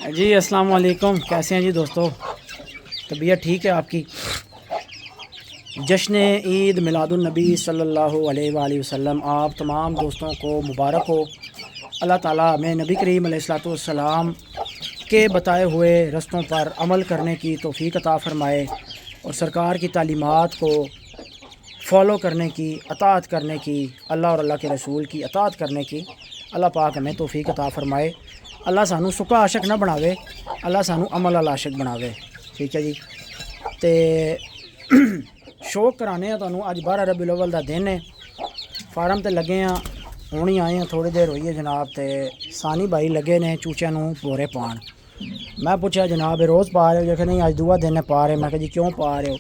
जी अस्सलाम वालेकुम। कैसे हैं जी दोस्तों? तबीयत ठीक है आपकी? जश्न ईद मिलादुन्नबी सल्लल्लाहु अलैहि वसल्लम आप तमाम दोस्तों को मुबारक हो। अल्लाह ताला हमें नबी करीम अलैहिस्सलाम के बताए हुए रस्तों पर अमल करने की तौफ़ीक अता फ़रमाए और सरकार की तालीमात को फ़ॉलो करने की, अताअत करने की, अल्लाह और अल्लाह के रसूल की अताअत करने की अल्लाह पाक हमें तौफ़ीक अता फ़रमाए। अल्लाह सानू सुक्का आशक ना बनावे, अल्लाह सानू अमल वाला आशक बनावे। ठीक है जी। तो शौक कराने तुहानू अज 12 रबीउल अव्वल दा दिन है। फार्म ते लगे हैं, हुण ही आए हैं, थोड़ी देर हुई है जनाब। तो सानी भाई लगे ने चूचियां नू बोरे पान। मैं पूछा जनाब रोज़ पा रहे हो? देखे नहीं अज दूआ दिन है पा रहे। मैं कहा जी क्यों पा रहे हो?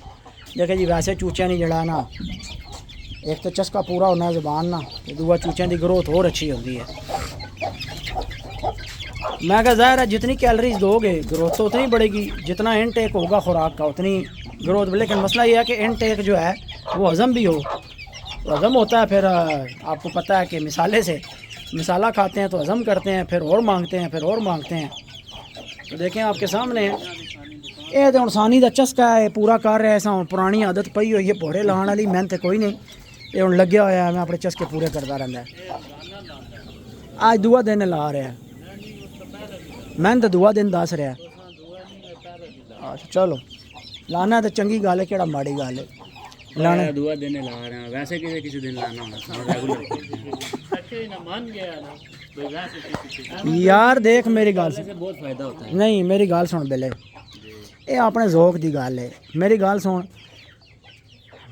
देखे जी वैसे चूचियां नहीं जड़ा ना, एक तो चस्का पूरा होना ज़ुबान ना, तो दूआ चूचियां की ग्रोथ और अच्छी होती है। मैं कहा ज़ाहिर है जितनी कैलोरीज दोगे ग्रोथ तो उतनी बढ़ेगी, जितना इनटेक होगा खुराक का उतनी ग्रोथ। लेकिन मसला ये है कि इनटेक जो है वो हज़म भी हो, तो हज़म होता है। फिर आपको पता है कि मिसाले से मिसाला खाते हैं तो हज़म करते हैं, फिर और मांगते हैं, फिर और मांगते हैं। तो देखें आपके सामने ये तो हुण सानी दा चस्का है, पूरा कर रहा है। ऐसा पुरानी आदत पई हुई है भोरे लाने वाली, मेहनत कोई नहीं, ये हुण लग्या होया है। मैं अपने चस्के पूरे करता रहिंदा है। आज दूआ दिन ला रहा है, मैं तो दुआ दिन दस रहा। अच्छा चलो लाना तो चंगी गल है, केड़ा माड़ी गल है लाना। दुआ दिन ला रहे हैं, वैसे किसी दिन लाना होना रेगुलर यार देख मेरी गल से बहुत फायदा होता है। नहीं मेरी गल सुन बेले, ये अपने ज़ौक की गल है। मेरी गल सुन,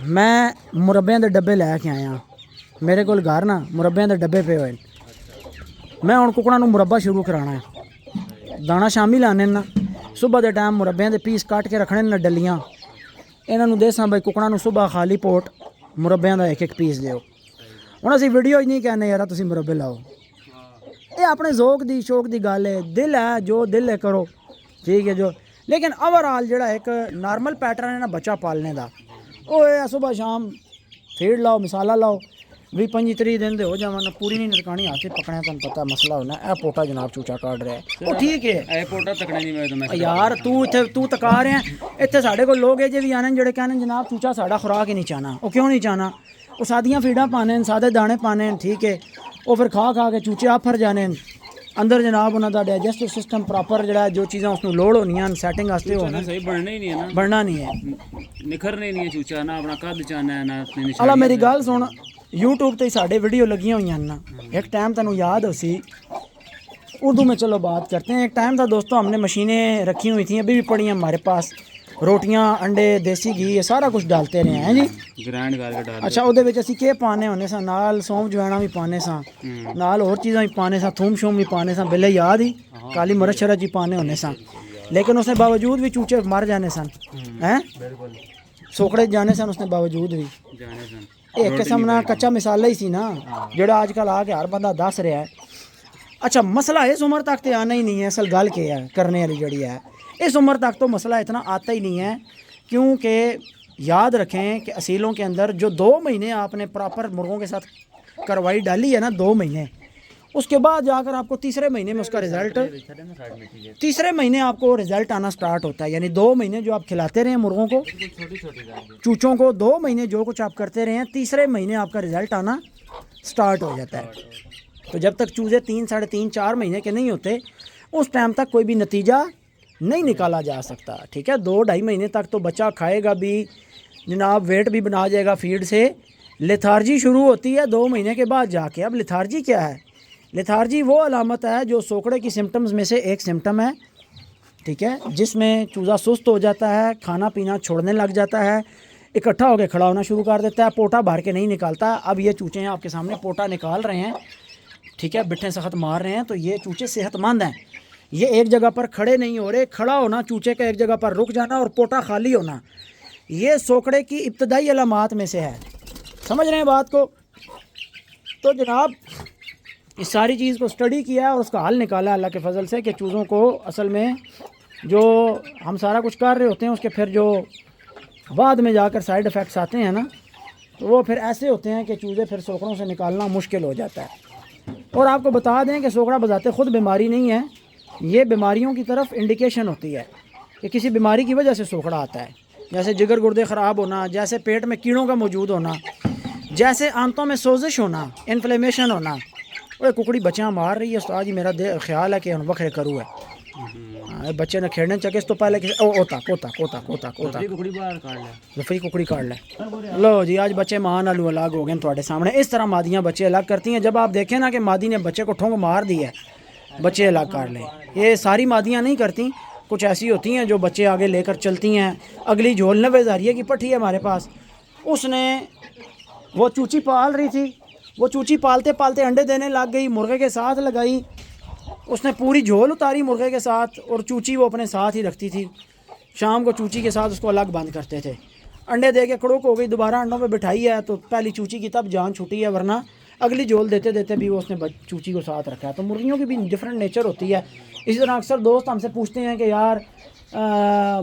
मैं मुरब्बियां दे डब्बे लैके आया, मेरे कोल घर ना मुरब्बियां दे डब्बे पे हुए। मैं हुण कुकड़ां नूं मुरब्बा शुरू कराना है। दाना शामी लाने ना, सुबह के टाइम मुरब्बियां दे पीस कट के रखने ना डलियां। इन्हों देसा बई कुकड़ां नूं सुबह खाली पोट मुरब्बियां दा एक एक पीस दिओ। हुण असीं वीडियो नहीं कहने यार तुसीं मुरब्बे लाओ, ये अपने ज़ौक दी शौक दी गल है। दिल है जो दिल है करो, ठीक है जो। लेकिन ओवरऑल जिहड़ा एक नॉर्मल पैटर्न है ना बच्चा पालने का, वो है सुबह शाम फीड लाओ, मिसाला लाओ। 20-25-30 दिन दे हो जावन, पूरी नहीं नरकानी हाथ से पकड़े। तुम पता मसला होना है पोटा जनाब चूचा काट रहा है, वो ठीक है पोटा तकड़ा नहीं मैं तो यार। तू तका रहे हैं इतने साढ़े को लोग है भी आने जोड़े कहने जनाब चूचा साड़ा खुराक ही नहीं चाहना। वो क्यों नहीं चाहना? वो सादियाँ फीडा पाने, सादे दाने पाने, ठीक है। वो फिर खा खा के चूचे आफर जाने अंदर जनाब। उन्होंने डाइजेस्टिव सिस्टम प्रॉपर जड़ा जो चीज़ां उसनों लोड़ होनी सैटिंग वास्ते होना सही बनना ही नहीं है ना, बनना नहीं है, निखरना ही नहीं है चूचा ना, अपना कद चाहना है ना अपनी अला मेरी गल सुन, यूट्यूब ते साढ़े वीडियो लगी हुई हैं ना। एक टाइम तेनों याद हो सी, उर्दू में चलो बात करते हैं। एक टाइम था दोस्तों, हमने मशीनें रखी हुई थी, अभी भी पड़ी हैं हमारे पास। रोटियां, अंडे, देसी घी, ये सारा कुछ डालते रहे हैं जी। ग्राइंड करके डाल। अच्छा ਉਹਦੇ ਵਿੱਚ ਅਸੀਂ ਕੀ ਪਾਣੇ ਹੁੰਦੇ ਸਾਂ? ਨਾਲ ਸੌਂਫ ਜਵੈਣਾ ਵੀ ਪਾਣੇ ਸਾਂ, ਨਾਲ ਹੋਰ ਚੀਜ਼ਾਂ ਵੀ ਪਾਣੇ ਸਾਂ, थूम शूम भी पाने सां, बिल्ले याद ही काली मिर्च शरच भी पाने होने सां। लेकिन उसने बावजूद भी चूचे मर जाने सन, हैं सोकड़े जाने सन उसने बावजूद भी। एक किस्म ना कच्चा मिसाला ही सी ना, जोड़ा आजकल आके हर बंदा दस रहा है। अच्छा मसला इस उम्र तक तो आना ही नहीं है। असल गल क्या है करने वाली जड़ी है, इस उम्र तक तो मसला इतना आता ही नहीं है। क्योंकि याद रखें कि असीलों के अंदर जो 2 महीने आपने प्रॉपर मुर्गों के साथ कार्रवाई डाली है ना, 2 महीने, उसके बाद जाकर आपको तीसरे महीने में उसका रिज़ल्ट, तीसरे महीने आपको रिज़ल्ट आना स्टार्ट होता है। यानी 2 महीने जो आप खिलाते रहे मुर्गों को, चूचों को 2 महीने जो कुछ आप करते रहे हैं, तीसरे महीने आपका रिज़ल्ट आना स्टार्ट हो जाता है। तो जब तक चूज़े 3, साढ़े 3, 4 महीने के नहीं होते, उस टाइम तक कोई भी नतीजा नहीं निकाला जा सकता। ठीक है, 2-2.5 महीने तक तो बच्चा खाएगा भी जनाब, वेट भी बना जाएगा फीड से। लेथार्जी शुरू होती है 2 महीने के बाद जाके। अब लेथार्जी क्या है? लेथार्जी वो अलामत है जो सोकड़े की सिम्टम्स में से एक सिम्टम है, ठीक है, जिसमें चूज़ा सुस्त हो जाता है, खाना पीना छोड़ने लग जाता है, इकट्ठा होकर खड़ा होना शुरू कर देता है, पोटा भर के नहीं निकालता। अब ये चूचे हैं आपके सामने पोटा निकाल रहे हैं, ठीक है, बिट्ठे सख्त मार रहे हैं। तो ये चूचे सेहतमंद हैं, ये एक जगह पर खड़े नहीं हो रहे। खड़ा होना चूचे का एक जगह पर रुक जाना और पोटा खाली होना, ये सोकड़े की इब्तदाई अलामात में से है। समझ रहे हैं बात को? तो जनाब इस सारी चीज़ को स्टडी किया है और उसका हल निकाला अल्लाह के फजल से कि चूज़ों को असल में जो हम सारा कुछ कर रहे होते हैं उसके फिर जो बाद में जाकर साइड इफ़ेक्ट्स आते हैं ना, तो वो फिर ऐसे होते हैं कि चूज़े फिर सोकड़ों से निकालना मुश्किल हो जाता है। और आपको बता दें कि सोकड़ा बजाते ख़ुद बीमारी नहीं है, ये बीमारियों की तरफ इंडिकेशन होती है कि किसी बीमारी की वजह से सोखड़ा आता है, जैसे जिगर गुर्दे ख़राब होना, जैसे पेट में कीड़ों का मौजूद होना, जैसे आंतों में सोजिश होना, इन्फ्लेमेशन होना। वो कुकड़ी बच्चा मार रही है उस्ताद जी, मेरा ख्याल है कि हम वखरे करूँ है बच्चे ने खेड़ने चके तो पहले ओता कोता कोता कोता कोता कुकड़ी बाहर काट ले, लफड़ी कुकड़ी काट ले। लो जी, आज बच्चे मां नालू अलग हो गए थोड़े सामने। इस तरह मादियाँ बच्चे अलग करती हैं। जब आप देखें ना कि मादी ने बच्चे को ठोंग मार दी है, बच्चे अलग कर लें। ये सारी मादियाँ नहीं करती, कुछ ऐसी होती हैं जो बच्चे आगे लेकर चलती हैं। अगली झोल 90,000 की पट्टी है हमारे पास, उसने वो चूची पाल रही थी, वो चूची पालते पालते अंडे देने लग गई, मुर्गे के साथ लगाई, उसने पूरी झोल उतारी मुर्गे के साथ, और चूची वो अपने साथ ही रखती थी। शाम को चूची के साथ उसको अलग बंद करते थे। अंडे दे के कड़ोक हो गई, दोबारा अंडों पे बिठाई है तो पहली चूची की तब जान छूटी है, वरना अगली झोल देते देते भी वो उसने चूची को साथ रखा है। तो मुर्गियों की भी डिफरेंट नेचर होती है। इसी तरह अक्सर दोस्त हमसे पूछते हैं कि यार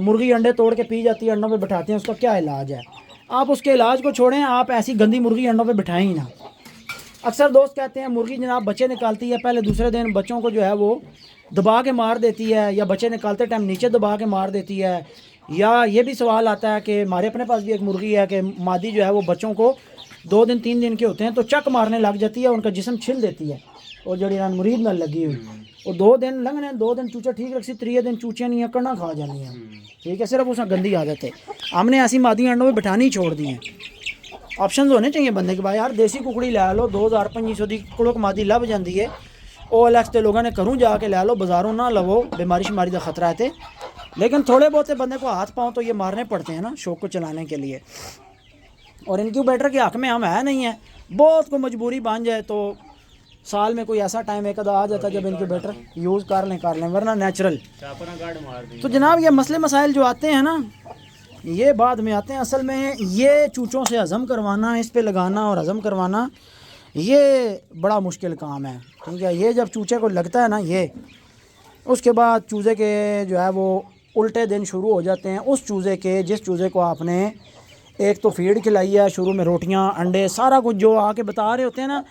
मुर्गी अंडे तोड़ के पी जाती है, अंडों पे बिठाते हैं, उसका क्या इलाज है? आप उसके इलाज को छोड़ें, आप ऐसी गंदी मुर्गी अंडों पे बिठाएं ही ना। अक्सर दोस्त कहते हैं मुर्गी जनाब बच्चे निकालती है, पहले दूसरे दिन बच्चों को जो है वो दबा के मार देती है, या बच्चे निकालते टाइम नीचे दबा के मार देती है। या ये भी सवाल आता है कि हमारे अपने पास भी एक मुर्गी है कि मादी जो है वो बच्चों को 2 दिन 3 दिन के होते हैं तो चक मारने लग जाती है, उनका जिस्म छिल देती है और जड़ी मुरीद न लगी हुई, और 2 दिन लगने, 2 दिन चूचा ठीक रखी, 3 दिन चूचियाँ नहीं कड़ना खा जानी है। ठीक है, सिर्फ उसमें गंदी आदत है। हमने ऐसी मादी अंडों में बिठानी छोड़ दी हैं। ऑप्शन होने चाहिए बंदे के भाई, यार देसी कुकड़ी लै लो, 2,500 की कुड़क मादी लभ जाती है। OLX तो लोगों ने करूँ जाके लै लो, बाजारों ना लवो, बीमारी शिमारी का खतरा है। लेकिन थोड़े बहुत बंदे को हाथ पाँव तो ये मारने पड़ते हैं ना शौक को चलाने के लिए। और इनक्यूबेटर के हक़ में हम है नहीं है, बहुत को मजबूरी बन जाए तो साल में कोई ऐसा टाइम एक आधा आ जाता है जब इनक्यूबेटर यूज़ कर लें, वरना नेचुरल। तो जनाब ये मसले मसाइल जो आते हैं ना, ये बाद में आते हैं। असल में ये चूचों से हज़म करवाना, इस पे लगाना और हज़म करवाना, ये बड़ा मुश्किल काम है। ठीक है, ये जब चूचे को लगता है ना ये, उसके बाद चूज़े के जो है वो उल्टे दिन शुरू हो जाते हैं। उस चूज़े के जिस चूज़े को आपने एक तो फीड खिलाई है, शुरू में रोटियां अंडे सारा कुछ जो आके बता रहे होते हैं ना,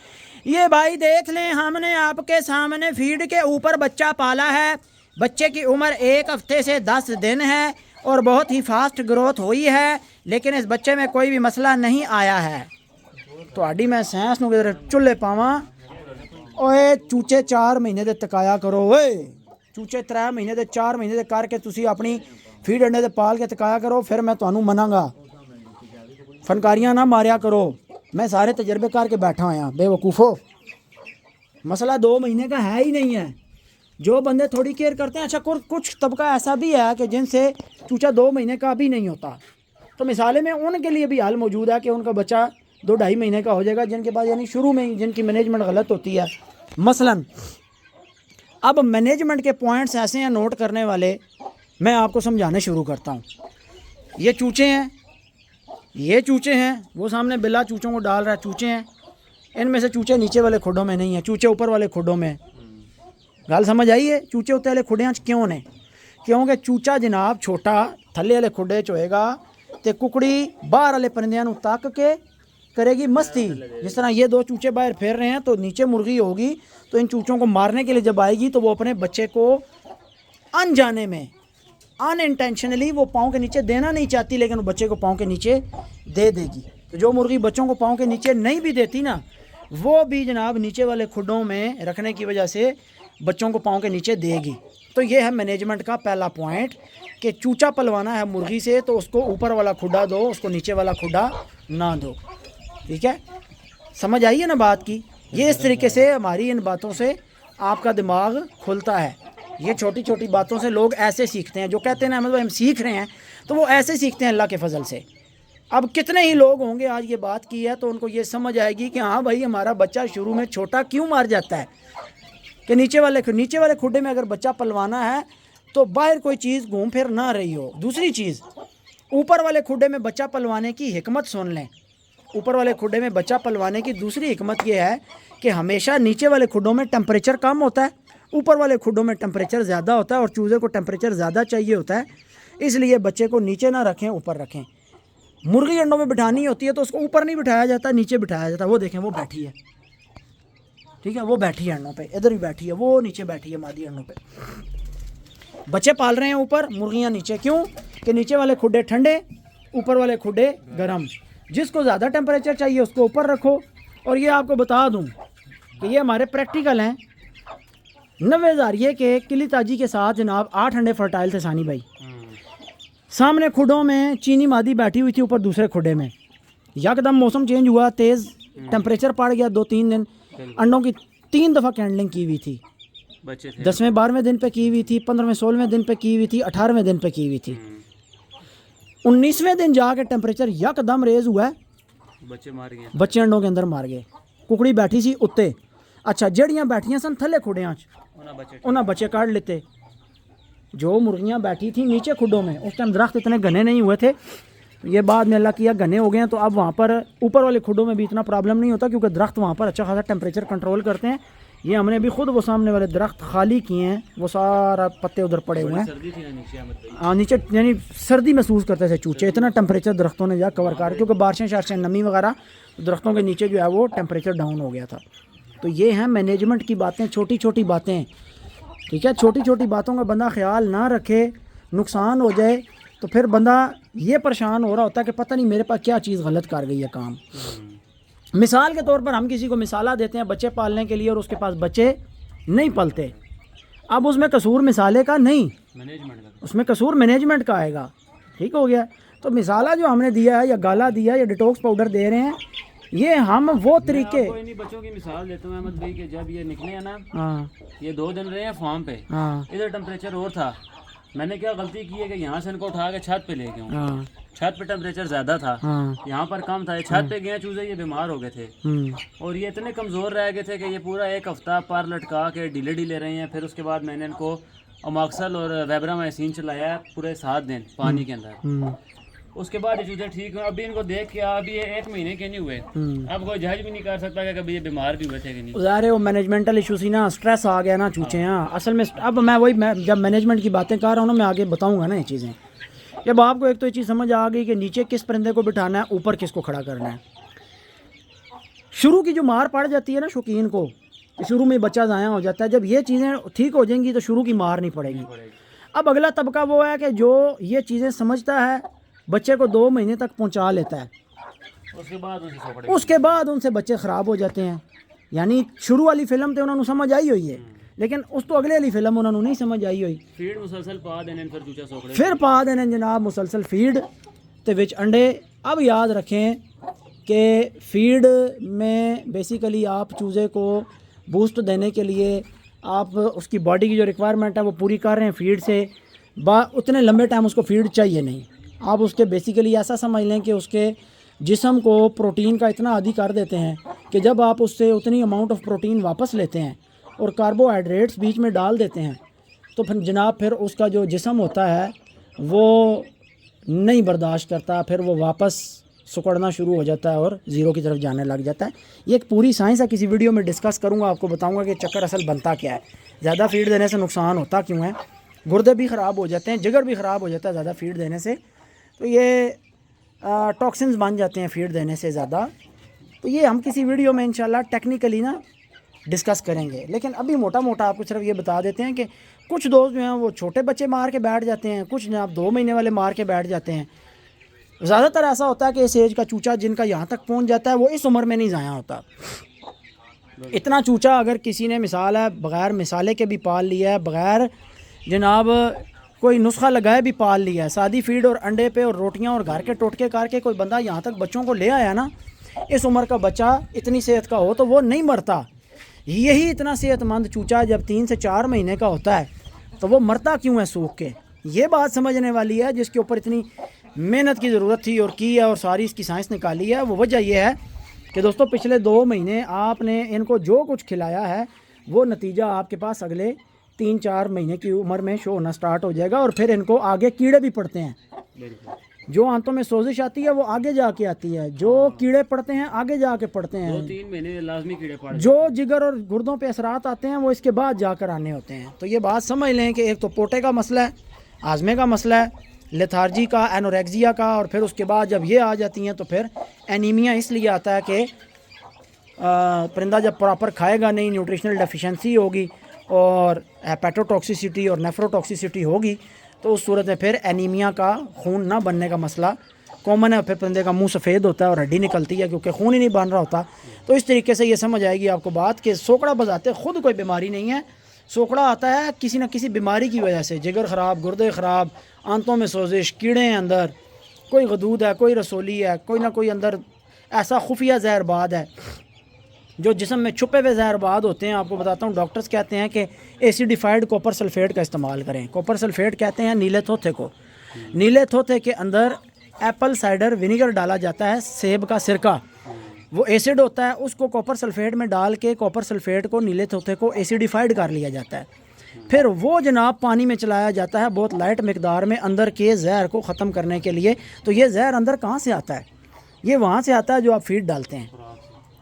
ये भाई देख लें हमने आपके सामने फीड के ऊपर बच्चा पाला है, बच्चे की उम्र 1 हफ्ते से 10 दिन है और बहुत ही फास्ट ग्रोथ हुई है, लेकिन इस बच्चे में कोई भी मसला नहीं आया है। तो आड़ी मैं सैंस नूं किधर चुल्ले पावां, ओए चूचे 4 महीने दे तकाया करो, ओए चूचे 3 महीने दे 4 महीने दे करके तुसी अपनी फीड अंडे दे पाल के तकाया करो, फिर मैं तुहानू मनांगा। फनकारियाँ ना मारिया करो, मैं सारे तजर्बे करके बैठा होया बेवकूफ़ो। मसला 2 महीने का है ही नहीं है। जो बंदे थोड़ी केयर करते हैं, अच्छा कुछ तबका ऐसा भी है कि जिनसे चूचा 2 महीने का भी नहीं होता, तो मिसाले में उनके लिए भी हल मौजूद है कि उनका बच्चा 2-2.5 महीने का हो जाएगा, जिनके पास यानी शुरू में ही जिनकी मैनेजमेंट गलत होती है। मसलन अब मैनेजमेंट के पॉइंट्स ऐसे हैं नोट करने वाले, मैं आपको समझाने शुरू करता हूँ। ये चूचे हैं, ये चूचे हैं, वो सामने बिल्ला चूचों को डाल रहा है, चूचे हैं। इनमें से चूचे नीचे वाले खुडों में नहीं है, चूचे ऊपर वाले खुडों में। गल समझ आई है? चूचे उत्ते वाले खुडियां क्यों ने? क्योंकि चूचा जनाब छोटा थले वाले खुडे च होएगा तो कुकड़ी बाहर वाले परिंदियां तक के करेगी मस्ती। जिस तरह ये 2 चूचे बाहर फेर रहे हैं तो नीचे मुर्गी होगी, तो इन चूचों को मारने के लिए जब आएगी तो वो अपने बच्चे को अनजाने में अनइंटेंशनली वो पाँव के नीचे देना नहीं चाहती, लेकिन वो बच्चे को पाँव के नीचे दे देगी। तो जो मुर्गी बच्चों को पाँव के नीचे नहीं भी देती ना, वो भी जनाब नीचे वाले खुडों में रखने की वजह से बच्चों को पाँव के नीचे देगी। तो ये है मैनेजमेंट का पहला पॉइंट कि चूचा पलवाना है मुर्गी से तो उसको ऊपर वाला खुडा दो, उसको नीचे वाला खुडा ना दो। ठीक है, समझ आई है ना बात की? ये इस तरीके से हमारी इन बातों से आपका दिमाग खुलता है। ये छोटी छोटी बातों से लोग ऐसे सीखते हैं, जो कहते हैं ना मतलब हम सीख रहे हैं, तो वो ऐसे सीखते हैं अल्लाह के फजल से। अब कितने ही लोग होंगे आज ये बात की है तो उनको ये समझ आएगी कि हाँ भाई हमारा बच्चा शुरू में छोटा क्यों मार जाता है, कि नीचे वाले खुडे में अगर बच्चा पलवाना है तो बाहर कोई चीज़ घूम फिर ना रही हो। दूसरी चीज़, ऊपर वाले खुडे में बच्चा पलवाने की हिकमत सुन लें। ऊपर वाले खुडे में बच्चा पलवाने की दूसरी हिकमत ये है कि हमेशा नीचे वाले खुडों में टेम्परेचर कम होता है, ऊपर वाले खुडों में टेम्परेचर ज़्यादा होता है, और चूज़े को टेम्परेचर ज़्यादा चाहिए होता है, इसलिए बच्चे को नीचे ना रखें, ऊपर रखें। मुर्गी अंडों में बिठानी होती है तो उसको ऊपर नहीं बिठाया जाता, नीचे बिठाया जाता है। वो देखें वो बैठी है, ठीक है, वो बैठी है अंडों पे, इधर भी बैठी है, वो नीचे बैठी है मादी अंडों पे। बच्चे पाल रहे हैं ऊपर, मुर्गियाँ नीचे। क्यों? कि नीचे वाले खुडे ठंडे, ऊपर वाले खुडे गर्म। जिसको ज़्यादा टेम्परेचर चाहिए उसको ऊपर रखो। और ये आपको बता दूँ कि ये हमारे प्रैक्टिकल हैं। 90,000 ये के किली ताजी के साथ जनाब 8 अंडे फर्टाइल थे सानी भाई। सामने खुडों में चीनी मादी बैठी हुई थी ऊपर दूसरे खुडे में। यकदम मौसम चेंज हुआ, तेज़ टेम्परेचर पड़ गया, 2-3 दिन अंडों की 3 दफ़ा कैंडलिंग की हुई थी। बच्चे थे 10वें 12वें दिन पे की हुई थी, 15वें 16वें दिन पे की हुई थी, 18वें दिन पे की हुई थी। 19वें दिन जाके टेम्परेचर यकदम रेज हुआ, बच्चे मार गए। बच्चे अंडों के अंदर मार गए। कुकड़ी बैठी सी उत्ते, अच्छा जड़ियाँ बैठियाँ सन थले खुडियाँ उन्हें बच्चे काट लेते। जो मुर्गियाँ बैठी थी नीचे खुडों में, उस टाइम दरख्त इतने घने नहीं हुए थे। ये बाद में अल्लाह किया घने हो गए हैं, तो अब वहाँ पर ऊपर वाले खुडों में भी इतना प्रॉब्लम नहीं होता, क्योंकि दरख्त वहाँ पर अच्छा खासा टेम्परेचर कंट्रोल करते हैं। ये हमने भी खुद वो सामने वाले दरख्त खाली किए हैं, वो सारा पत्ते उधर पड़े हुए हैं। सर्दी थी ना नीचे अहमद भाई। हाँ नीचे यानी सर्दी महसूस करते थे चूचे, इतना टेम्परेचर दरख्तों ने जा कवर कर, क्योंकि बारिशें शारिशें नमी वगैरह, दरख्तों के नीचे जो है वो टेम्परेचर डाउन हो गया था। तो ये हैं मैनेजमेंट की बातें, छोटी छोटी बातें। ठीक है, छोटी छोटी बातों का बंदा ख्याल ना रखे, नुकसान हो जाए तो फिर बंदा ये परेशान हो रहा होता है कि पता नहीं मेरे पास क्या चीज़ गलत कर गई है काम। मिसाल के तौर पर हम किसी को मिसाला देते हैं बच्चे पालने के लिए, और उसके पास बच्चे नहीं पलते। अब उसमें कसूर मिसाले का नहीं, मैनेजमेंट का। उसमें कसूर मैनेजमेंट का आएगा। ठीक हो गया। तो मिसाला जो हमने दिया है, या गाला दिया है, या डिटॉक्स पाउडर दे रहे हैं, ये हम वो तरीके। मैं इन्हीं बच्चों की मिसाल देता हूँ अहमद भाई कि जब ये निकले हैं ना, हाँ ये 2 दिन रहे हैं फार्म पे, हाँ इधर टेम्परेचर और था। मैंने क्या गलती की है कि यहाँ से इनको उठा के छत पे ले गया हूँ। हाँ छत पे टेम्परेचर ज़्यादा था, हाँ यहाँ पर कम था। ये छत पे गए चूजे, ये बीमार हो गए थे और ये इतने कमज़ोर रह गए थे कि ये पूरा 1 हफ्ता पर लटका के ढीले ढीले रहे हैं। फिर उसके बाद मैंने इनको अमोक्सल और वेब्रामाइसिन चलाया पूरे 7 दिन पानी के अंदर। उसके बाद ये चूजे ठीक हुए। अभी इनको देख के अभी ये 1 महीने के नहीं हुए। अब कोई जज भी नहीं कर सकता कि कभी ये बीमार भी हुए थे कि नहीं। ज़ाहिर है वो मैनेजमेंटल इशू सी ना, स्ट्रेस आ गया ना चूचे। हाँ असल में अब मैं जब मैनेजमेंट की बातें कर रहा हूँ ना, मैं आगे बताऊँगा ना ये चीज़ें। जब आपको एक तो ये चीज़ समझ आ गई कि नीचे किस परिंदे को बिठाना है, ऊपर किसको खड़ा करना है। शुरू की जो मार पड़ जाती है ना शौकीन को, शुरू में बच्चा ज़ाया हो जाता है, जब ये चीज़ें ठीक हो जाएंगी तो शुरू की मार नहीं पड़ेगी। अब अगला तबका वो है कि जो ये चीज़ें समझता है, बच्चे को 2 महीने तक पहुंचा लेता है, उसके बाद उनसे बच्चे ख़राब हो जाते हैं। यानी शुरू वाली फिल्म तो उन्होंने समझ आई हुई है, लेकिन उस तो अगले वाली फिल्म उन्होंने नहीं समझ आई हुई। फीड मुसलसल पा देने, फिर पा देने जनाब मुसलसल फीड ते विच अंडे। अब याद रखें कि फीड में बेसिकली आप चूज़े को बूस्ट देने के लिए आप उसकी बॉडी की जो रिक्वायरमेंट है वो पूरी कर रहे हैं फीड से। उतने लंबे टाइम उसको फीड चाहिए नहीं। आप उसके बेसिकली ऐसा समझ लें कि उसके जिस्म को प्रोटीन का इतना आदी कर देते हैं कि जब आप उससे उतनी अमाउंट ऑफ प्रोटीन वापस लेते हैं और कार्बोहाइड्रेट्स बीच में डाल देते हैं, तो फिर जनाब फिर उसका जो जिस्म होता है वो नहीं बर्दाश्त करता, फिर वो वापस सुकड़ना शुरू हो जाता है और ज़ीरो की तरफ जाने लग जाता है। ये एक पूरी साइंस है, किसी वीडियो में डिस्कस करूँगा, आपको बताऊँगा कि चक्कर असल बनता क्या है, ज़्यादा फीड देने से नुकसान होता क्यों है। गुर्दे भी ख़राब हो जाते हैं, जिगर भी ख़राब हो जाता है ज़्यादा फीड देने से। तो ये टॉक्सिन्स बन जाते हैं फीड देने से ज़्यादा। तो ये हम किसी वीडियो में इंशाल्लाह टेक्निकली ना डिस्कस करेंगे। लेकिन अभी मोटा मोटा आपको सिर्फ ये बता देते हैं कि कुछ दोस्त जो हैं वो छोटे बच्चे मार के बैठ जाते हैं, कुछ जनाब 2 महीने वाले मार के बैठ जाते हैं। ज़्यादातर ऐसा होता है कि इस एज का चूचा जिनका यहाँ तक पहुँच जाता है वो इस उम्र में नहीं ज़ाया होता। इतना चूचा अगर किसी ने मिसाल है बग़ैर मिसाले के भी पाल लिया है, बग़ैर जनाब कोई नुस्खा लगाए भी पाल लिया है, सादी फीड और अंडे पे और रोटियां और घर के टोटके करके कोई बंदा यहाँ तक बच्चों को ले आया ना, इस उम्र का बच्चा इतनी सेहत का हो तो वो नहीं मरता। यही इतना सेहतमंद चूचा जब 3 से 4 महीने का होता है तो वो मरता क्यों है सूख के। ये बात समझने वाली है, जिसके ऊपर इतनी मेहनत की ज़रूरत थी और की है और सारी इसकी साइंस निकाली है। वो वजह यह है कि दोस्तों पिछले 2 महीने आपने इनको जो कुछ खिलाया है वो नतीजा आपके पास अगले 3-4 महीने की उम्र में शो होना स्टार्ट हो जाएगा। और फिर इनको आगे कीड़े भी पड़ते हैं, जो आंतों में सोजिश आती है वो आगे जाके आती है, जो कीड़े पड़ते हैं आगे जाके पड़ते हैं, 2-3 महीने लाजमी कीड़े पड़ जो जिगर और गुर्दों पे असरात आते हैं वो इसके बाद जाकर आने होते हैं। तो ये बात समझ लें कि एक तो पोटे का मसला है, आज़मे का मसला है, लेथार्जी का, एनोरेक्सिया का, और फिर उसके बाद जब ये आ जाती हैं तो फिर एनीमिया इसलिए आता है कि परिंदा जब प्रॉपर खाएगा नहीं, न्यूट्रिशनल डेफिशिएंसी होगी और हेपेटोटॉक्सिसिटी और नेफ्रोटॉक्सिसिटी होगी तो उस सूरत में फिर एनीमिया का खून ना बनने का मसला कॉमन है। फिर बंदे का मुंह सफ़ेद होता है और हड्डी निकलती है क्योंकि खून ही नहीं बन रहा होता। तो इस तरीके से ये समझ आएगी आपको बात कि सोकड़ा बजाते ख़ुद कोई बीमारी नहीं है। सोकड़ा आता है किसी न किसी बीमारी की वजह से, जिगर ख़राब, गुर्दे ख़राब, आंतों में सोजिश, कीड़े हैं अंदर, कोई गदूद है, कोई रसोली है, कोई ना कोई अंदर ऐसा खुफिया जहरबाद है जो जिस्म में छुपे हुए जहरबाद होते हैं। आपको बताता हूँ, डॉक्टर्स कहते हैं कि एसिडिफाइड कॉपर सल्फेट का इस्तेमाल करें। कॉपर सल्फेट कहते हैं नीले थोथे को। नीले थोथे के अंदर एप्पल साइडर विनीगर डाला जाता है, सेब का सिरका, वो एसिड होता है, उसको कॉपर सल्फेट में डाल के कॉपर सल्फेट को, नीले थोथे को एसिडिफाइड कर लिया जाता है। फिर वो जनाब पानी में चलाया जाता है बहुत लाइट मकदार में अंदर के जहर को ख़त्म करने के लिए। तो ये जहर अंदर कहाँ से आता है? ये वहाँ से आता है जो आप फीड डालते हैं,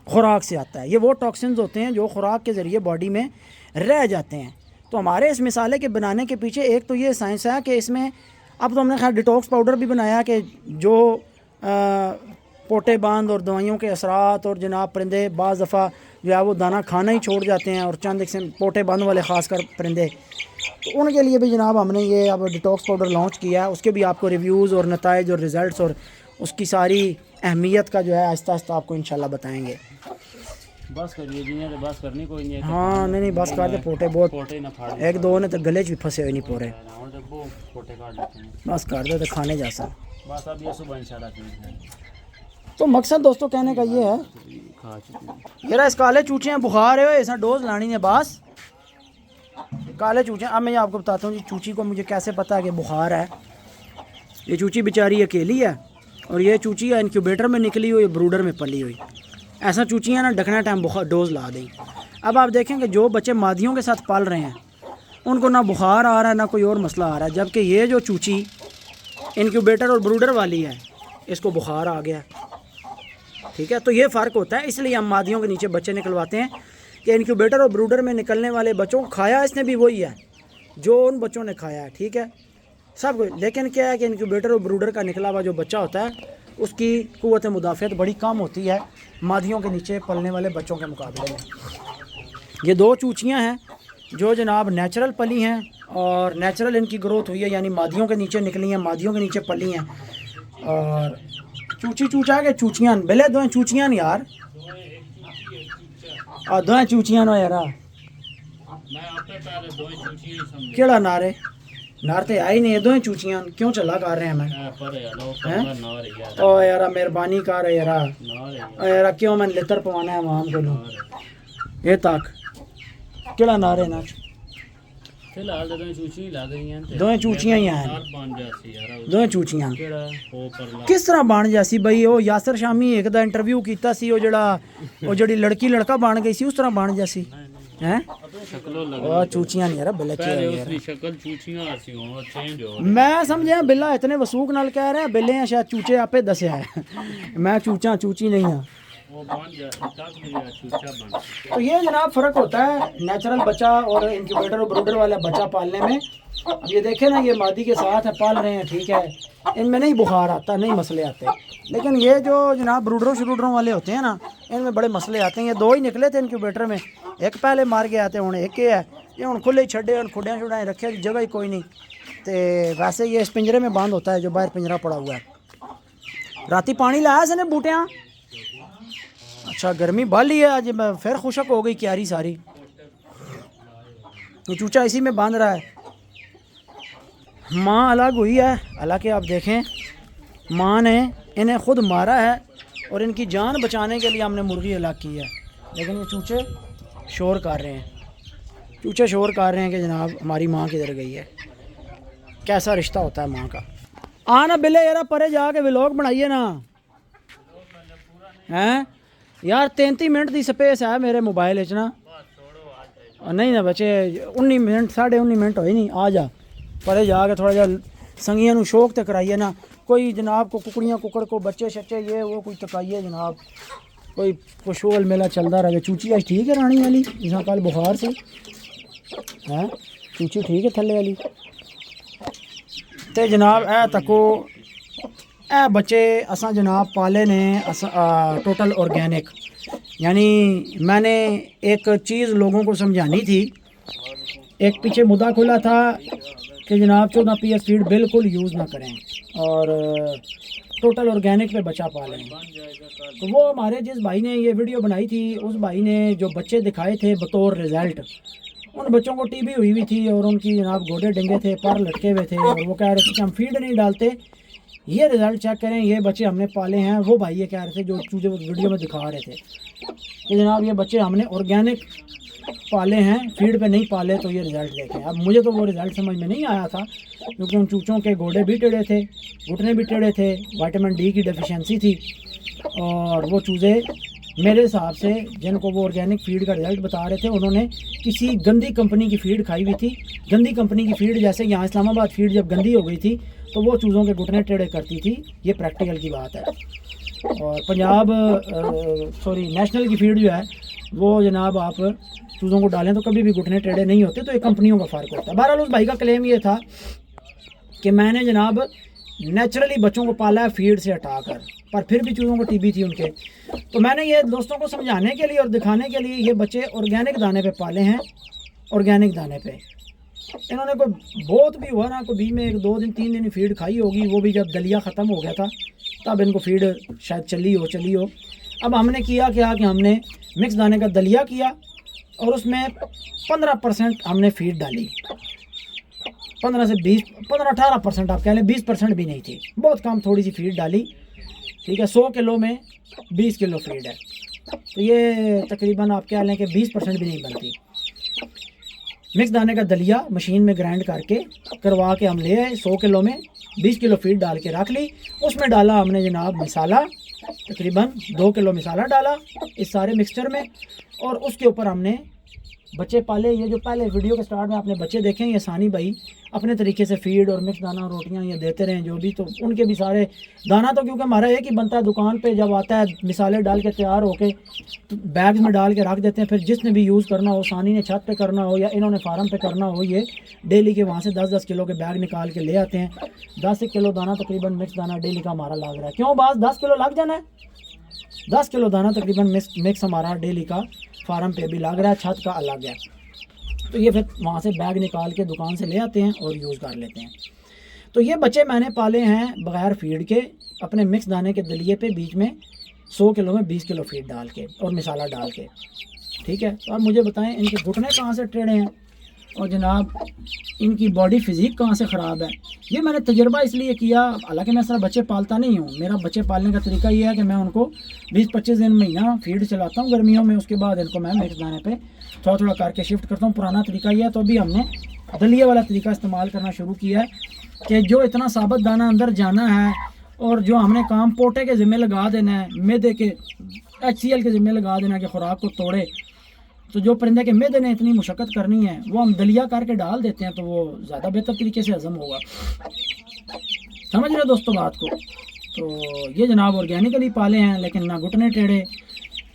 खुराक से आता है। ये वो टॉक्सिन्स होते हैं जो खुराक के ज़रिए बॉडी में रह जाते हैं। तो हमारे इस मिसाले के बनाने के पीछे एक तो ये साइंस है कि इसमें अब तो हमने खैर डिटॉक्स पाउडर भी बनाया कि जो पोटे बांद और दवाइयों के असरात और जनाब परिंदे बाज़ दफ़ा जो है वो दाना खाना ही छोड़ जाते हैं और चंद एक पोटे बांद वाले ख़ासकर परिंदे, तो उनके लिए भी जनाब हमने ये अब डिटॉक्स पाउडर लॉन्च किया है। उसके भी आपको रिव्यूज़ और नताइज और रिज़ल्ट्स और उसकी सारी अहमियत का जो है आहिस्ता आहिस्ता आपको इंशाल्लाह बताएंगे। बस करिए जी, तो बस करनी कोई नहीं है। हाँ नहीं बस कर दे, पोटे बहुत पोटे ना फाड़ एक दो ने तो गले च भी फंसे हुए नहीं पूरे। और जब वो पोटे काट लेते हैं बस कर दे तो खाने जा सक। बस अब ये सुबह इंशाल्लाह फिर तो मकसद दोस्तों कहने का ये है, खा चुके हैं। यार इस काले चूचे हैं बुखार है ऐसा डोज लानी है बस काले चूचे। अब मैं आपको बताता हूँ जी चूची को मुझे कैसे पता है कि बुखार है। ये चूची बेचारी अकेली है और ये चूची है इनक्यूबेटर में निकली हुई, ब्रूडर में पली हुई। ऐसा चूचियाँ ना ढकना टाइम बुखार डोज ला दें। अब आप देखें कि जो बच्चे मादियों के साथ पाल रहे हैं उनको ना बुखार आ रहा है ना कोई और मसला आ रहा है, जबकि ये जो चूची इनक्यूबेटर और ब्रूडर वाली है इसको बुखार आ गया। ठीक है, तो ये फ़र्क होता है। इसलिए हम मादियों के नीचे बच्चे निकलवाते हैं कि इनक्यूबेटर और ब्रूडर में निकलने वाले बच्चों को खाया इसने भी वही है जो उन बच्चों ने खाया है। ठीक है सब कुछ, लेकिन क्या है कि इनक्यूबेटर और ब्रूडर का निकला हुआ जो बच्चा होता है उसकी क़ुव्वत मुदाफ़ियत बड़ी कम होती है मादियों के नीचे पलने वाले बच्चों के मुकाबले में। ये दो चूचियाँ हैं जो जनाब नेचुरल पली हैं और नेचुरल इनकी ग्रोथ हुई है, यानी मादियों के नीचे निकली हैं, मादियों के नीचे पली हैं। और चूची चूचा के चूचियाँ बेले दो चूचियाँ यार और दो चूचियाँ नो यार केड़ा नारे नारते आई नहीं, दो चूचियाँ क्यों चला कर रहे हैं मैं ओ यार मेहरबानी कर यार क्यों मैंने लेतर पवाना है वहाँ को ये तक केड़ा नारे ना फिलहाल तो चूची लग गई हैं, दो चूचियाँ ही हैं, दो चूचियाँ किस तरह बन जासी बई। वो यासर शामी एक दा इंटरव्यू कीता सी, वो जड़ी लड़की लड़का बन गई सी उस तरह बन जासी हैं। और चूचियाँ नहीं यार बिल्ला मैं समझा बिल्ला इतने वसूख नाल कह रहे हैं बिल्ले हैं शायद चूचे आपे दसिया है मैं चूचा चूची नहीं हाँ। तो ये जनाब फ़र्क होता है नेचुरल बच्चा और इंक्यूबेटर और ब्रूडर वाला बच्चा पालने में। अब ये देखें ना ये मादी के साथ है पाल रहे हैं, ठीक है, इनमें नहीं बुखार आता नहीं मसले आते, लेकिन ये जो जनाब ब्रूडरों शुरूडरों वाले होते हैं ना इनमें बड़े मसले आते हैं। ये दो ही निकले थे इनक्यूबेटर में, एक पहले मार के आते हूँ एक है ये हूँ खुले ही छड़े और खुडियाँ शुड़ाएँ रखे जगह ही कोई नहीं। तो वैसे ये इस पिंजरे में बंद होता है जो बाहर पिंजरा पड़ा हुआ है। राती पानी लाया सने बूटियाँ, अच्छा गर्मी बाली है आज फिर खुशक हो गई क्यारी सारी। ये चूचा इसी में बांध रहा है, माँ अलग हुई है। हालांकि आप देखें माँ ने इन्हें खुद मारा है और इनकी जान बचाने के लिए हमने मुर्गी अलग की है, लेकिन ये चूचे शोर कर रहे हैं, चूचे शोर कर रहे हैं कि जनाब हमारी माँ किधर गई है। कैसा रिश्ता होता है माँ का। आना बिल्ले यार परे जाके व्लॉग बनाइए ना हैं यार, 33 मिनट की स्पेस है मेरे मोबाइल ना नहीं ना बचे 19 मिनट 19.5 मिनट होए नहीं। आ जा परे जाके थोड़ा जा संगियां नू शौक तो कराइए ना, कोई जनाब को कुकड़ियाँ कुकड़ को बच्चे शच्चे ये वो कोई तकाइए जनाब, कोई खुशोल मेला चलता रहे। चूची आज ठीक है रानी वाली जिस कल बुखार से है, चूची ठीक है थले वाली। तो जनाब ए तको ए बच्चे असा जनाब पाले ने टोटल ऑर्गेनिक, यानी मैंने एक चीज़ लोगों को समझानी थी एक पीछे मुद्दा खुला था कि जनाब 14 PS फीड बिल्कुल यूज़ ना करें और टोटल ऑर्गेनिक पे बच्चा पालें। तो वो हमारे जिस भाई ने ये वीडियो बनाई थी, उस भाई ने जो बच्चे दिखाए थे बतौर रिज़ल्ट, उन बच्चों को टीबी हुई हुई थी और उनकी जनाब गोडे डंगे थे, पर लटके हुए थे और वो कह रहे थे कि हम फीड नहीं डालते, ये रिज़ल्ट चेक करें, ये बच्चे हमने पाले हैं। वो भाई ये कह रहे थे जो चूजे वीडियो में दिखा रहे थे कि जनाब ये बच्चे हमने ऑर्गेनिक पाले हैं, फीड पे नहीं पाले, तो ये रिज़ल्ट देखें। अब मुझे तो वो रिज़ल्ट समझ में नहीं आया था क्योंकि उन चूचों के गोडे भी टेढ़े थे, घुटने भी टेढ़े थे, विटामिन डी की डेफिशिएंसी थी और वो चूज़े मेरे हिसाब से जिनको वो ऑर्गेनिक फीड का रिज़ल्ट बता रहे थे, उन्होंने किसी गंदी कंपनी की फ़ीड खाई हुई थी। गंदी कंपनी की फ़ीड, जैसे यहाँ इस्लामाबाद फ़ीड जब गंदी हो गई थी तो वो चूज़ों के घुटने टेढ़े करती थी, ये प्रैक्टिकल की बात है। और पंजाब नेशनल की फ़ीड जो है वो जनाब आप चूज़ों को डालें तो कभी भी घुटने टेढ़े नहीं होते, तो ये कंपनियों का फ़र्क होता है। बहरहाल उस भाई का क्लेम ये था कि मैंने जनाब नेचुरली बच्चों को पाला है फीड से हटाकर, पर फिर भी चूज़ों को टीबी थी उनके। तो मैंने ये दोस्तों को समझाने के लिए और दिखाने के लिए ये बच्चे ऑर्गेनिक दाने पे पाले हैं। ऑर्गेनिक दाने पे इन्होंने कोई बहुत भी हुआ ना, कोई बीच में 1-2 दिन 3 दिन फीड खाई होगी, वो भी जब दलिया ख़त्म हो गया था तब इनको फीड शायद चली हो। अब हमने किया क्या कि हमने मिक्स दाने का दलिया किया और उसमें 15% हमने फीड डाली। 15-18% आप कह लें, 20% भी नहीं थी, बहुत कम थोड़ी सी फीड डाली। ठीक है, 100 किलो में 20 किलो फीड है, तो ये तकरीबन आप कह लें कि 20% भी नहीं बनती। मिक्स दाने का दलिया मशीन में ग्राइंड करवा के हम ले आए, 100 किलो में 20 किलो फीड डाल के रख ली। उसमें डाला हमने जनाब मसाला, तकरीबन 2 किलो मसाला डाला इस सारे मिक्सचर में, और उसके ऊपर हमने बच्चे पाले। ये जो पहले वीडियो के स्टार्ट में आपने बच्चे देखें, ये सानी भाई अपने तरीके से फीड और मिक्स दाना रोटियां ये देते रहे जो भी, तो उनके भी सारे दाना तो क्योंकि हमारा एक ही बनता है दुकान पे, जब आता है मिसाले डाल के तैयार होके तो बैग्स में डाल के रख देते हैं। फिर जिसने भी यूज़ करना हो, सानी ने छत पे करना हो या इन्होंने फार्म पे करना हो, ये डेली के वहाँ से 10-10 किलो के बैग निकाल के ले आते हैं। 10 किलो दाना तकरीबन मिक्स दाना डेली का हमारा लग रहा है। क्यों बास 10 किलो लग जाना है? 10 किलो दाना तकरीबन मिक्स हमारा डेली का फार्म पे भी लग रहा है, छत का अलग है। तो ये फिर वहाँ से बैग निकाल के दुकान से ले आते हैं और यूज़ कर लेते हैं। तो ये बच्चे मैंने पाले हैं बग़ैर फीड के, अपने मिक्स दाने के दलिए पे बीच में 100 किलो में 20 किलो फीड डाल के और मसाला डाल के। ठीक है, तो अब मुझे बताएं इनके घुटने कहाँ से टेढ़े हैं और जनाब इनकी बॉडी फिज़िक कहाँ से ख़राब है। ये मैंने तजर्बा इसलिए किया, हालांकि मैं सारा बच्चे पालता नहीं हूँ। मेरा बच्चे पालने का तरीका ये है कि मैं उनको 20-25 दिन महीना फीड चलाता हूँ गर्मियों में, उसके बाद इनको मैं मिक्स दाने पे थोड़ा थोड़ा करके शिफ्ट करता हूँ। पुराना तरीका ये है, तो अभी हमने दलिया वाला तरीका इस्तेमाल करना शुरू किया है कि जो इतना साबुत दाना अंदर जाना है और जो हमने काम पोटे के ज़िम्मे लगा देना है, मैदे के HCL के ज़िम्मे लगा देना है कि खुराक को तोड़े, तो जो परिंदे के मैदे ने इतनी मुशक्क़त करनी है वो हम दलिया करके डाल देते हैं, तो वो ज़्यादा बेहतर तरीके से हज़म होगा। समझ रहे हो दोस्तों बात को? तो ये जनाब ऑर्गेनिकली पाले हैं, लेकिन ना घुटने टेढ़े,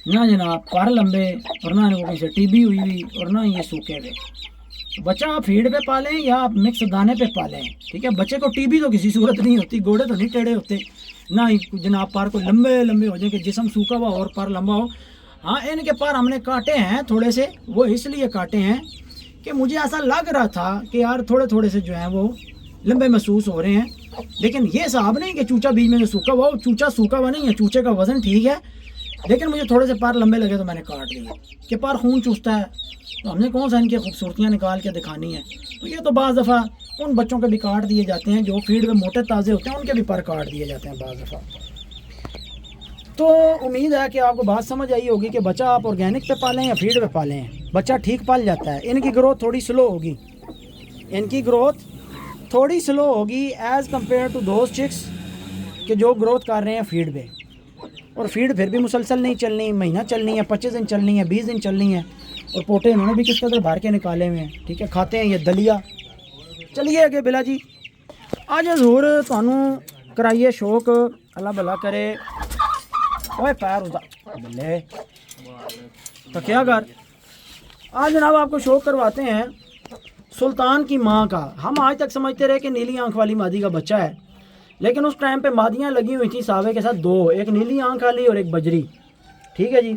ना जनाब पर लंबे, और ना इनको कहीं से टीबी हुई और ना ये सूखे हुए। बच्चा आप फीड पे पालें या आप मिक्स दाने पे पालें, ठीक है, बच्चे को टीबी तो किसी सूरत नहीं होती, गोड़े तो नहीं टेढ़े होते, ना ही जनाब पर को लंबे लंबे हो जाए कि जिस्म सूखा हुआ और पर लंबा हो। हाँ, इनके पर हमने काटे हैं थोड़े से, वो इसलिए काटे हैं कि मुझे ऐसा लग रहा था कि यार थोड़े थोड़े से जो है वो लंबे महसूस हो रहे हैं, लेकिन ये हिसाब नहीं कि चूचा बीच में जो सूखा हुआ, चूचा सूखा हुआ नहीं है, चूचे का वज़न ठीक है, लेकिन मुझे थोड़े से पर लंबे लगे तो मैंने काट लिए कि पर खून चूसता है, तो हमने कौन सा इनकी खूबसूरतियाँ निकाल के दिखानी है। तो ये तो बाज़ दफ़ा उन बच्चों के भी काट दिए जाते हैं जो फीड में मोटे ताज़े होते हैं, उनके भी पर काट दिए जाते हैं बाज़ दफ़ा। तो उम्मीद है कि आपको बात समझ आई होगी कि बच्चा आप ऑर्गेनिक पे पालें या फीड पे पालें, बच्चा ठीक पाल जाता है। इनकी ग्रोथ थोड़ी स्लो होगी, इनकी ग्रोथ थोड़ी स्लो होगी as compare to those chicks कि जो ग्रोथ कर रहे हैं फीड पे। और फीड फिर भी मुसलसल नहीं चलनी, महीना चलनी है, 25 दिन चलनी है, 20 दिन चलनी है। और पोटे इन्होंने भी किस कदर भर के निकाले हुए हैं। ठीक है, खाते हैं ये दलिया। चलिए आगे बिला जी, आज हजूर थानू कराइए शौक, अल्लाह भला करे। ओए पैर उदा बल्ले तो क्या कर, आज जनाब आपको शौक करवाते हैं सुल्तान की माँ का। हम आज तक समझते रहे कि नीली आंख वाली मादी का बच्चा है, लेकिन उस टाइम पे मादियाँ लगी हुई थी सावे के साथ 2, एक नीली आंख वाली और एक बजरी। ठीक है जी,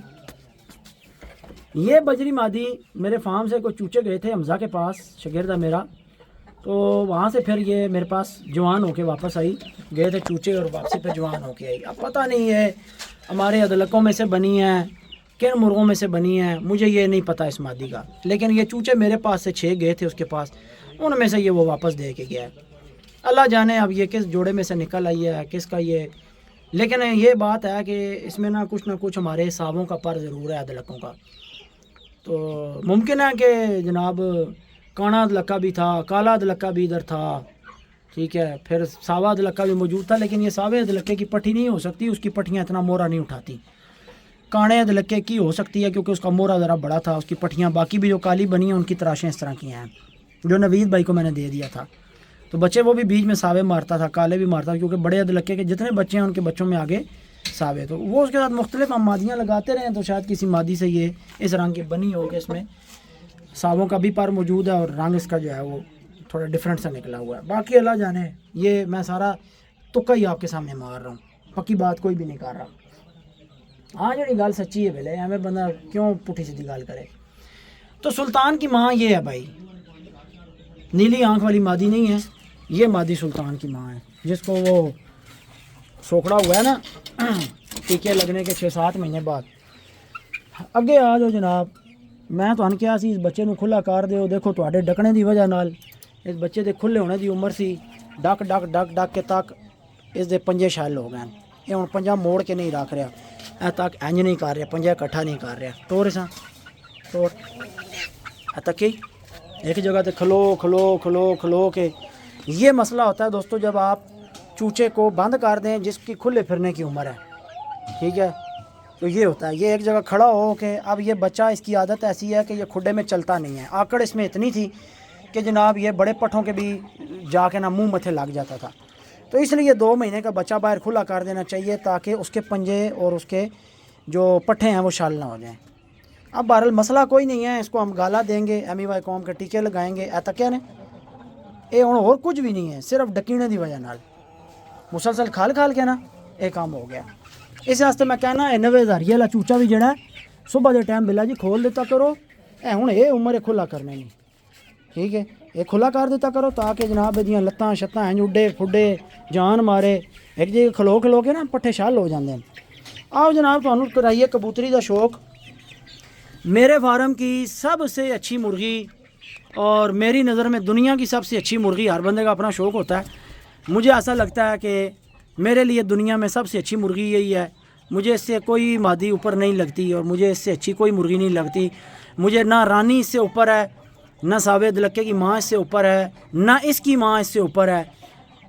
ये बजरी मादी मेरे फार्म से कोई चूचे गए थे हमजा के पास, शागिर्द है मेरा, तो वहाँ से फिर ये मेरे पास जवान होके वापस आई। गए थे चूचे और वापसी पे जवान होके आई। अब पता नहीं है हमारे अदलकों में से बनी है, किन मुर्गों में से बनी है, मुझे ये नहीं पता इस मादी का। लेकिन ये चूचे मेरे पास से 6 गए थे उसके पास, उनमें से ये वो वापस दे के गया है। अल्लाह जाने अब ये किस जोड़े में से निकल आई है, किसका ये। लेकिन ये बात है कि इसमें ना कुछ हमारे हिसाबों का पर ज़रूर है अदलकों का। तो मुमकिन है कि जनाब काना अदलका भी था, काला अदलका भी इधर था, ठीक है, फिर सावा अदलका भी मौजूद था। लेकिन ये सावे अदलके की पट्टी नहीं हो सकती, उसकी पट्टियाँ इतना मोरा नहीं उठाती। काने अदलके की हो सकती है क्योंकि उसका मोरा ज़रा बड़ा था, उसकी पट्टियाँ बाकी भी जो काली बनी हैं उनकी तराशें इस तरह की हैं, जो नवीद भाई को मैंने दे दिया था। तो बच्चे वो भी बीच में सावे मारता था, काले भी मारता था, क्योंकि बड़े अदलके के जितने बच्चे हैं उनके बच्चों में आगे सावे। तो वो उसके साथ मुख्तलिफ हम मादियाँ लगाते रहे, तो शायद किसी मादी से ये इस रंग की बनी हो कि इसमें सावों का भी पर मौजूद है और रंग इसका जो है वो थोड़ा डिफरेंट सा निकला हुआ है। बाकी अल्लाह जाने, ये मैं सारा तुक्का ही आपके सामने मार रहा हूँ, पक्की बात कोई भी नहीं कर रहा। हाँ जी गल सच्ची है पहले, हमें बंदा क्यों पुठी सीधी गल करे। तो सुल्तान की माँ ये है भाई, नीली आंख वाली मादी नहीं है, ये मादी सुल्तान की माँ है, जिसको वो सोखड़ा हुआ है ना टीके लगने के 6-7 महीने बाद। अगे आ जाओ जनाब, मैं तो क्या सी इस बच्चे को खुला कर दो। देखो तुहाडे डकने की वजह नाल इस बच्चे के खुले होने की उम्र सी, डक डक डक डक के तक इसके पंजे शैल हो गए। ये हुण पंजा मोड़ के नहीं रख रहा, ए तक इंज नहीं कर रहा, पंजा इकट्ठा नहीं कर रहा। तोड़ सा तोड़ तक ही एक जगह पे खलो खलो खलो खलो के। ये मसला होता है दोस्तों जब आप चूचे को बंद कर दें जिसकी खुले फिरने की उम्र है, ठीक है। तो ये होता है, ये एक जगह खड़ा हो के, अब ये बच्चा इसकी आदत ऐसी है कि ये खुडे में चलता नहीं है। आकड़ इसमें इतनी थी कि जनाब ये बड़े पट्ठों के भी जाके ना मुंह मथे लग जाता था। तो इसलिए 2 महीने का बच्चा बाहर खुला कर देना चाहिए ताकि उसके पंजे और उसके जो पट्ठे हैं वो शाल ना हो जाएं। अब बहरहाल मसला कोई नहीं है, इसको हम गाला देंगे, ME कौम के टीके लगाएंगे, ऐसा क्या ने ये हुण और कुछ भी नहीं है, सिर्फ डकीने की वजह नाल मुसलसल खाल खाल के ना ये काम हो गया। इस वास्ते मैं कहना 90,000 वाला चूचा भी जड़ा सुबह के टाइम बिला जी खोल देता करो, ए हुण ये उम्र खुला करने नहीं, ठीक है, ये खुला कर देता करो ताकि जनाब इहदियां लत्तां छत्तां इंज उड्डे फुड्डे जान मारे, एक जगह खलो खलो के ना पट्ठे शल हो जाते हैं। आओ जनाब तुहानूं कराइए कबूतरी का शौक। मेरे फार्म की सबसे अच्छी मुर्गी और मेरी नज़र में दुनिया की सबसे अच्छी मुर्गी, हर बंदे का अपना शौक़ होता है, मुझे ऐसा लगता है कि मेरे लिए दुनिया में सबसे अच्छी मुर्गी यही है। मुझे इससे कोई मादी ऊपर नहीं लगती और मुझे इससे अच्छी कोई मुर्गी नहीं लगती। मुझे ना रानी इससे ऊपर है, ना सावे दलक्के की माँ इससे ऊपर है, ना इसकी माँ इससे ऊपर है।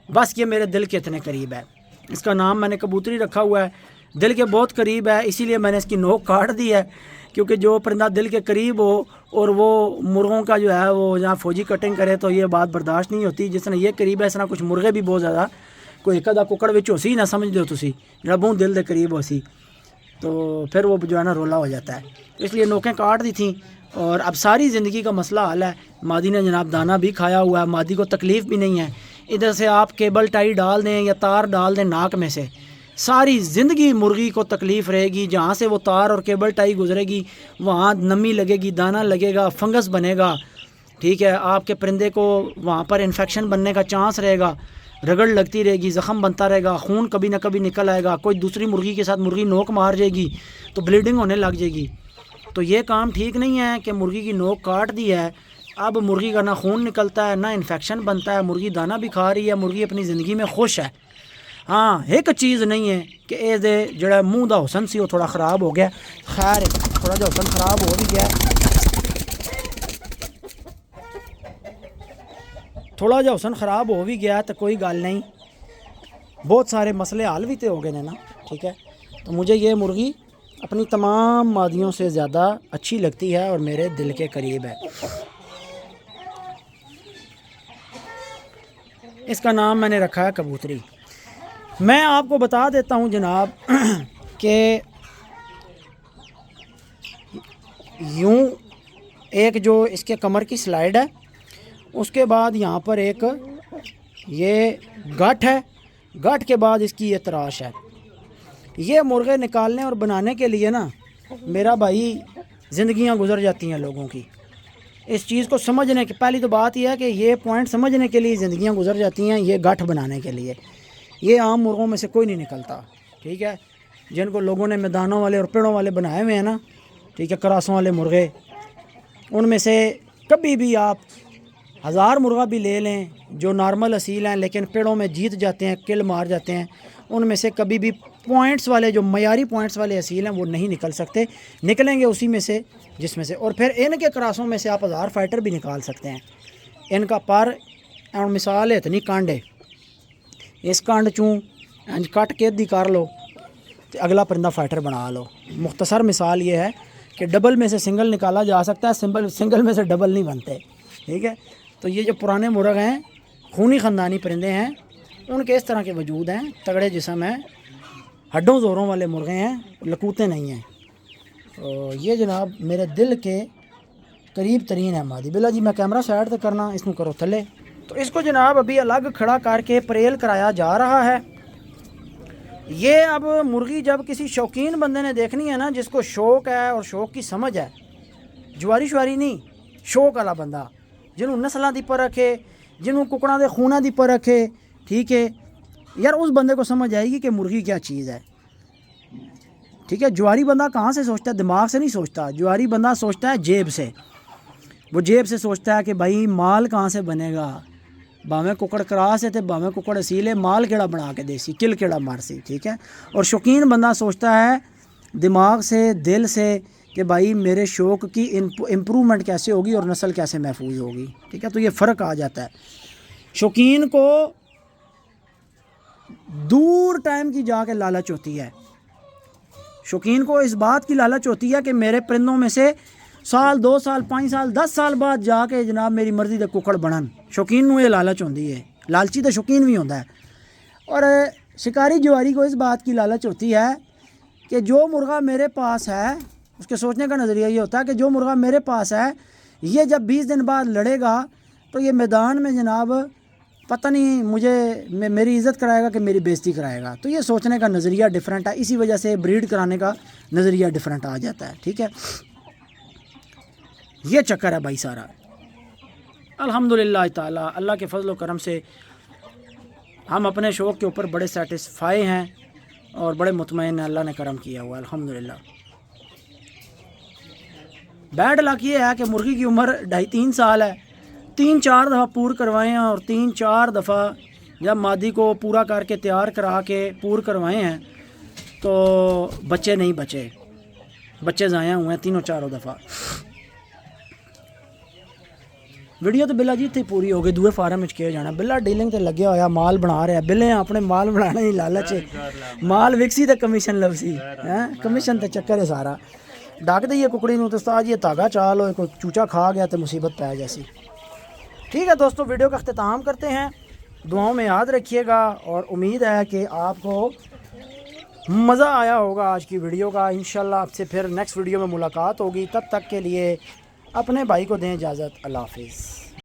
बस ये मेरे दिल के इतने करीब है। इसका नाम मैंने कबूतरी रखा हुआ है, दिल के बहुत करीब है, इसीलिए मैंने इसकी नोक काट दी है, क्योंकि जो परिंदा दिल के करीब हो और वो मुर्गों का जो है वो जहाँ फौजी कटिंग करे तो ये बात बर्दाश्त नहीं होती। जिस तरह ये करीब है इस तरह कुछ मुर्गे भी बहुत ज़्यादा कोई एक आधा कुकड़ विच होसी ना समझ दो तुसी, जरा बहुत दिल के करीब होसी तो फिर वो जो है ना रोला हो जाता है। इसलिए नोकें काट दी थी और अब सारी ज़िंदगी का मसला हल है। मादी ने जनाब दाना भी खाया हुआ है, मादी को तकलीफ़ भी नहीं है। इधर से आप केबल टाई डाल दें या तार डाल दें नाक में से, सारी ज़िंदगी मुर्गी को तकलीफ़ रहेगी। जहाँ से वो तार और केबल टाई गुजरेगी वहाँ नमी लगेगी, दाना लगेगा, फंगस बनेगा, ठीक है। आपके परिंदे को वहाँ पर इन्फेक्शन बनने का चांस रहेगा, रगड़ लगती रहेगी, ज़ख़म बनता रहेगा, खून कभी ना कभी निकल आएगा। कोई दूसरी मुर्गी के साथ मुर्गी नोक मार जाएगी तो ब्लीडिंग होने लग जाएगी। तो ये काम ठीक नहीं है कि मुर्गी की नोक काट दी है, अब मुर्गी का ना खून निकलता है ना इन्फेक्शन बनता है, मुर्गी दाना भी खा रही है, मुर्गी अपनी ज़िंदगी में खुश है। हाँ एक चीज़ नहीं है कि ये जड़ा मूँह का हुसन सी वो थोड़ा ख़राब हो गया। खैर थोड़ा जा हुसन ख़राब हो भी गया, थोड़ा जा हुसन ख़राब हो भी गया तो कोई गल नहीं, बहुत सारे मसले हल भी तो हो गए ना, ठीक है। तो मुझे ये मुर्गी अपनी तमाम मादियों से ज़्यादा अच्छी लगती है और मेरे दिल के करीब है। इसका नाम मैंने रखा है कबूतरी। मैं आपको बता देता हूँ जनाब कि यूँ एक जो इसके कमर की स्लाइड है, उसके बाद यहाँ पर एक ये गठ है, गठ के बाद इसकी ये तराश है। ये मुर्गे निकालने और बनाने के लिए ना मेरा भाई ज़िंदगियाँ गुजर जाती हैं लोगों की। इस चीज़ को समझने की पहली तो बात यह है कि ये पॉइंट समझने के लिए ज़िंदगियाँ गुजर जाती हैं, ये गठ बनाने के लिए। ये आम मुर्गों में से कोई नहीं निकलता, ठीक है। जिनको लोगों ने मैदानों वाले और पेड़ों वाले बनाए हुए हैं ना, ठीक है, क्रासों वाले मुर्गे, उनमें से कभी भी आप 1000 मुर्गा भी ले लें जो नॉर्मल असील हैं लेकिन पेड़ों में जीत जाते हैं, किल मार जाते हैं, उनमें से कभी भी पॉइंट्स वाले जो मयारी पॉइंट्स वाले असील हैं वो नहीं निकल सकते। निकलेंगे उसी में से जिसमें से, और फिर इनके क्रासों में से आप 1000 फाइटर भी निकाल सकते हैं। इनका पर और मिसाल है इतनी कांड है, इस कांड चूँ इंज कट के दी कर लो तो अगला परिंदा फाइटर बना लो। मुख्तसर मिसाल ये है कि डबल में से सिंगल निकाला जा सकता है, सिंगल में से डबल नहीं बनते, ठीक है। तो ये जो पुराने मुर्ग हैं, खूनी ख़ानदानी परिंदे हैं, उनके इस तरह के वजूद हैं, तगड़े जिस्म हैं, हड्डों ज़ोरों वाले मुर्गे हैं, लकूते नहीं हैं। तो ये जनाब मेरे दिल के करीब तरीन है मादी बिल्ला जी। मैं कैमरा साइड तक करना, इसको करो थले। तो इसको जनाब अभी अलग खड़ा करके परेल कराया जा रहा है। ये अब मुर्गी जब किसी शौकीन बंदे ने देखनी है ना, जिसको शौक़ है और शौक़ की समझ है, जुआरी शुआरी नहीं, शौक़ वाला बंदा जिन्हों नस्लों की परख है, जिन्हों कुकड़ा के खूना की परख है, ठीक है यार, उस बंदे को समझ आएगी कि मुर्गी क्या चीज़ है, ठीक है। जुआरी बंदा कहाँ से सोचता है? दिमाग से नहीं सोचता। जुआरी बंदा सोचता है जेब से। वो जेब से सोचता है कि भाई माल कहाँ से बनेगा, भावें कुकड़ क्रास है तो भावें कुकड़ असील है, माल केड़ा बना के देसी, किल केड़ा मारसी, ठीक है। और शौकीन बंदा सोचता है दिमाग से, दिल से कि भाई मेरे शौक़ की इम्प्रूवमेंट कैसे होगी और नस्ल कैसे महफूज होगी, ठीक है। तो ये फ़र्क आ जाता है। शौकीन को दूर टाइम की जाके लालच होती है। शौकीन को इस बात की लालच होती है कि मेरे परिंदों में से साल 2 साल 5 साल 10 साल बाद जाके जनाब मेरी मर्जी के कुकड़ बनन। शौकीन नूं ये लालच होती है, लालची तो शौकीन भी होता है। और शिकारी जुआरी को इस बात की लालच होती है कि जो मुर्गा मेरे पास है, उसके सोचने का नज़रिया ये होता है कि जो मुर्गा मेरे पास है ये जब 20 दिन बाद लड़ेगा तो ये मैदान में जनाब पता नहीं मुझे मेरी इज़्ज़त कराएगा कि मेरी बेइज्जती कराएगा। तो ये सोचने का नज़रिया डिफरेंट है, इसी वजह से ब्रीड कराने का नज़रिया डिफरेंट आ जाता है, ठीक है। ये चक्कर है भाई सारा। अल्हम्दुलिल्लाह ताला, अल्लाह के फजल व करम से हम अपने शौक़ के ऊपर बड़े सेटिस्फाई हैं और बड़े मुतमईन हैं, अल्लाह ने करम किया हुआ अल्हम्दुलिल्लाह। बैड लक ये है कि मुर्गी की उम्र 2.5-3 साल है। 3-4 दफ़ा पूर करवाए हैं और 3-4 दफ़ा जब मादी को पूरा करके तैयार करा के पूर करवाए हैं तो बच्चे नहीं बचे, बच्चे ज़ाया हुए हैं 3-4 दफ़ा। वीडियो तो बिल्ला जी इतनी पूरी हो गई, दूए फार्म में किया जाना। बिल्ला डीलिंग तो लगे होया, माल बना रहा, बिल्ले अपने माल बनाने की लालच है, माल विकसी तो कमीशन लवसी है, कमीशन तो चक्कर है सारा। डाक दी कुकड़ी नूं तो उस्ताद ये धागा चाल हो, कोई चूचा खा गया तो मुसीबत पै जैसी। ठीक है दोस्तों, वीडियो का अख्तिताम करते हैं। दुआओं में याद रखिएगा और उम्मीद है कि आपको मज़ा आया होगा आज की वीडियो का। इंशाल्लाह आपसे फिर नेक्स्ट वीडियो में मुलाकात होगी। तब तक के लिए अपने भाई को दें इजाज़त। अल्लाह हाफिज़।